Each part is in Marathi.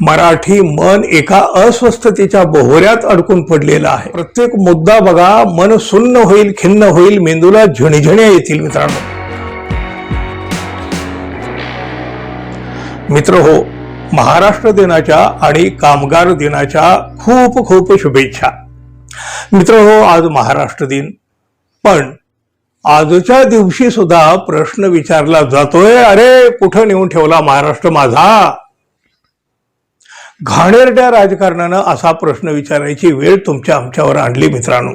मराठी मन एका अस्वस्थतेच्या बोहऱ्यात अडकून पडलेलं आहे। प्रत्येक मुद्दा बघा मन सुन्न होईल, खिन्न होईल, मेंदूला झणझण्या येतील। मित्र हो, महाराष्ट्र दिनाच्या आणि कामगार दिनाच्या खूप खूप शुभेच्छा। मित्र हो, आज महाराष्ट्र दिन, पण आजच्या दिवशी सुद्धा प्रश्न विचारला जातोय, अरे कुठं नेऊन ठेवला महाराष्ट्र माझा? घाणेरड्या राजकारणानं असा प्रश्न विचारायची वेळ तुमच्या आमच्यावर आणली मित्रांनो।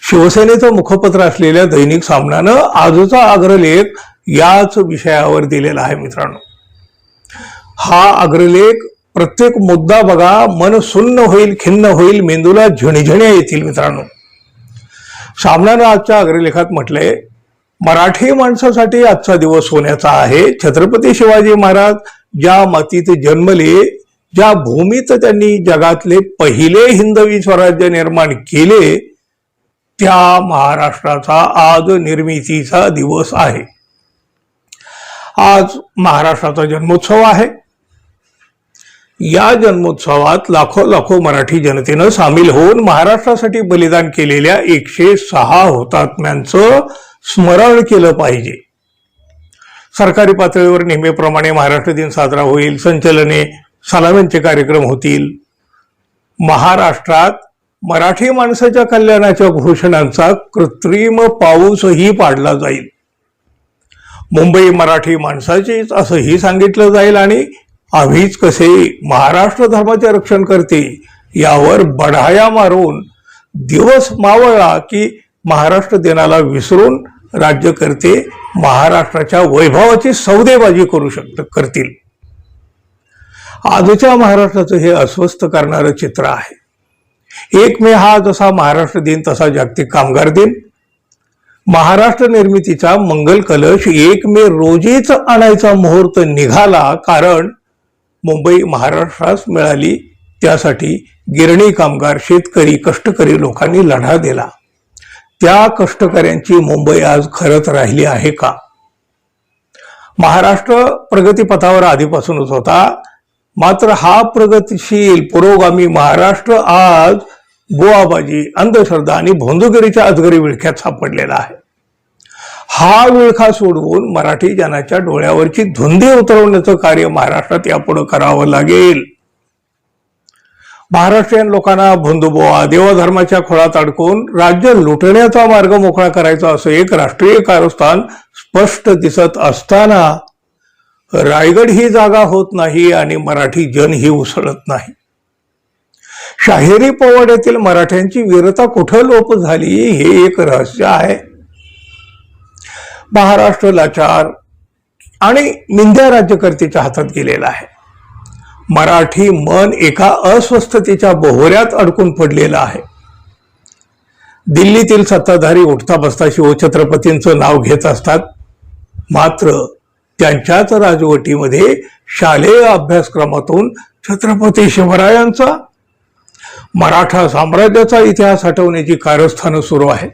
शिवसेनेचं मुखपत्र असलेल्या दैनिक सामनानं आजचा अग्रलेख याच विषयावर दिलेला आहे मित्रांनो। हा अग्रलेख प्रत्येक मुद्दा बघा मन सुन्न होईल, खिन्न होईल, मेंदूला झणझण्या येतील मित्रांनो। सामनानं आजच्या अग्रलेखात म्हटलंय, मराठी माणसासाठी आजचा दिवस सोन्याचा आहे। छत्रपती शिवाजी महाराज ज्या मातीत जन्मले, ज्या भूमीत त्यांनी जगातले पहिले हिंदवी स्वराज्य निर्माण केले, त्या महाराष्ट्राचा आज निर्मितीचा दिवस आहे। आज महाराष्ट्राचा जन्मोत्सव आहे। या जन्मोत्सवात लाखो लाखो मराठी जनतेनं सामील होऊन महाराष्ट्रासाठी बलिदान केलेल्या 106 हुतात्म्यांचं स्मरण केलं पाहिजे। सरकारी पातळीवर नेहमीप्रमाणे महाराष्ट्र दिन साजरा होईल, संचलने, सलामींचे कार्यक्रम होतील। महाराष्ट्रात मराठी माणसाच्या कल्याणाच्या घोषणांचा कृत्रिम पाऊसही पाडला जाईल। मुंबई मराठी माणसाचीच असंही सांगितलं जाईल आणि आम्हीच कसे महाराष्ट्र धर्माचे रक्षण करते यावर बढाया मारून दिवस मावळला की महाराष्ट्र दिनाला विसरून राज्यकर्ते महाराष्ट्राच्या वैभवाची सौदेबाजी करतील। आजच्या महाराष्ट्राचं हे अस्वस्थ करणारं चित्र आहे। 1 मे हा जसा महाराष्ट्र दिन तसा जागतिक कामगार दिन। महाराष्ट्र निर्मितीचा मंगल कलश 1 मे रोजीच आणायचा मुहूर्त निघाला, कारण मुंबई महाराष्ट्रास मिळाली। त्यासाठी गिरणी कामगार, शेतकरी, कष्टकरी लोकांनी लढा दिला। त्या कष्टकऱ्यांची मुंबई आज खरंच राहिली आहे का? महाराष्ट्र प्रगतीपथावर आधीपासूनच होता, मात्र हा प्रगतिशील पुरोगामी महाराष्ट्र आज बुवाबाजी, अंधश्रद्धा आणि भोंदूगिरीच्या अजगरी विळख्यात सापडलेला आहे। हा विळखा सोडवून मराठी जनाच्या डोळ्यावरची धुंदी उतरवण्याचं कार्य महाराष्ट्रात यापुढे करावं लागेल। महाराष्ट्रीयन लोकांना भोंदूबुवा, देवधर्माच्या खोळात अडकून राज्य लुटण्याचा मार्ग मोकळा करायचा असं एक राष्ट्रीय कारस्थान स्पष्ट दिसत असताना रायगड ही जागा होत नाही आणि मराठी जन ही उसळत नाही। शाहिरी पोवाड्यातील मराठ्यांची वीरता कुठं लोप झाली हे एक रहस्य आहे। महाराष्ट्र लाचार आणि निंद्या राज्यकर्त्याच्या हातात गेलेला आहे। मराठी मन एका अस्वस्थतेच्या बोहऱ्यात अडकून पडलेलं आहे। दिल्लीतील सत्ताधारी उठता बसता शिवछत्रपतींचं नाव घेत असतात, मात्र त्यांच्याच राजवटीमध्ये शालेय अभ्यासक्रमातून छत्रपती शिवरायांचा, मराठा साम्राज्याचा इतिहास हटवण्याची कारस्थानं सुरू आहे।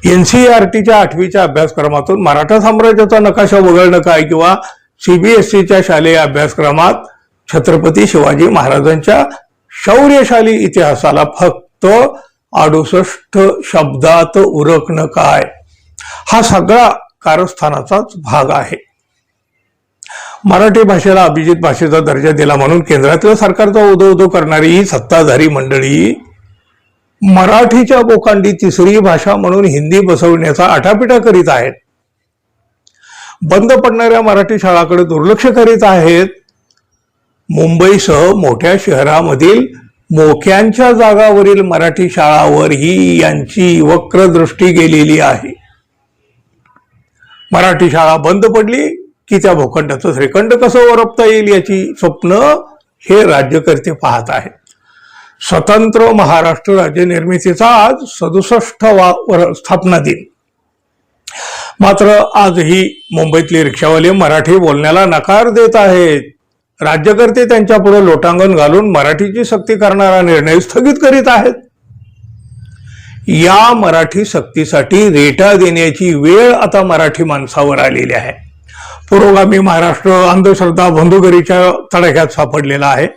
NCERTच्या 8वीच्या अभ्यासक्रमातून मराठा साम्राज्याचा नकाशा वगळणं काय, किंवा CBSEच्या शालेय अभ्यासक्रमात छत्रपती शिवाजी महाराजांच्या शौर्यशाली इतिहासाला फक्त 68 शब्दात उरकणं काय, हा सगळा कारस्थानाचाच भाग आहे। मराठी भाषेला अभिजित भाषेचा दर्जा दिला म्हणून केंद्रातल्या सरकारचा उदो करणारी ही सत्ताधारी मंडळी मराठीच्या बोकांडी तिसरी भाषा म्हणून हिंदी बसवण्याचा आटापिटा करीत आहेत। बंद पडणाऱ्या मराठी शाळांकडे दुर्लक्ष करीत आहेत। मुंबईसह मोठ्या शहरामधील मोक्यांच्या जागावरील मराठी शाळांवरही यांची वक्र दृष्टी गेलेली आहे। मराठी शाळा बंद पडली की त्या भूखंडाचं श्रीखंड कसं ओरपता येईल याची स्वप्न हे राज्यकर्ते पाहत आहेत। स्वतंत्र महाराष्ट्र राज्य निर्मितीचा आज 67वा स्थापना दिन, मात्र आजही मुंबईतले रिक्षावाले मराठी बोलण्याला नकार देत आहेत। राज्यकर्ते त्यांच्या पुढे लोटांगण घालून मराठीची सक्ती करणारा निर्णय स्थगित करीत आहेत। या मराठी सक्तीसाठी रेटा देण्याची वेळ आता मराठी माणसावर आलेली आहे। पुरोगामी महाराष्ट्र अंधश्रद्धा बंधुगिरीच्या तडाख्यात सापडलेला आहे.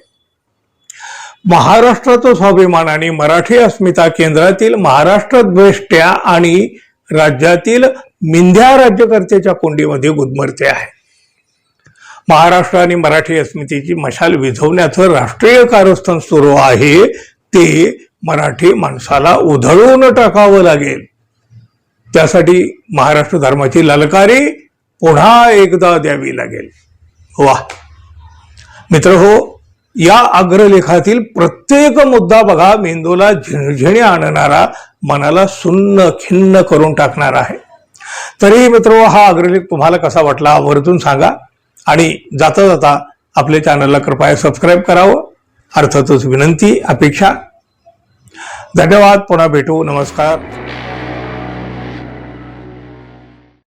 महाराष्ट्राचं स्वाभिमान आणि मराठी अस्मिता केंद्रातील महाराष्ट्र द्वेष्ट्या आणि राज्यातील मिंध्या राज्यकर्त्याच्या कोंडीमध्ये गुदमरते आहे. महाराष्ट्र आणि मराठी अस्मितेची मशाल विझवण्याचं राष्ट्रीय कारस्थान सुरू आहे. ते मराठी माणसाला उधळून टाकावं लागेल. त्यासाठी महाराष्ट्र धर्माची ललकारी पुन्हा एकदा द्यावी लागेल. वा मित्रहो, या अग्रलेखातील प्रत्येक मुद्दा बघा मेंदूला झिणझिणी आणणारा, मनाला सुन्न खिन्न करून टाकणार आहे. तरी मित्र, हा अग्रलेख तुम्हाला कसा वाटला आवर्जून सांगा आणि जाता जाता आपल्या चॅनलला कृपया सबस्क्राईब करावं. अर्थातच विनंती, अपेक्षा. धन्यवाद. पुन्हा भेटू. नमस्कार.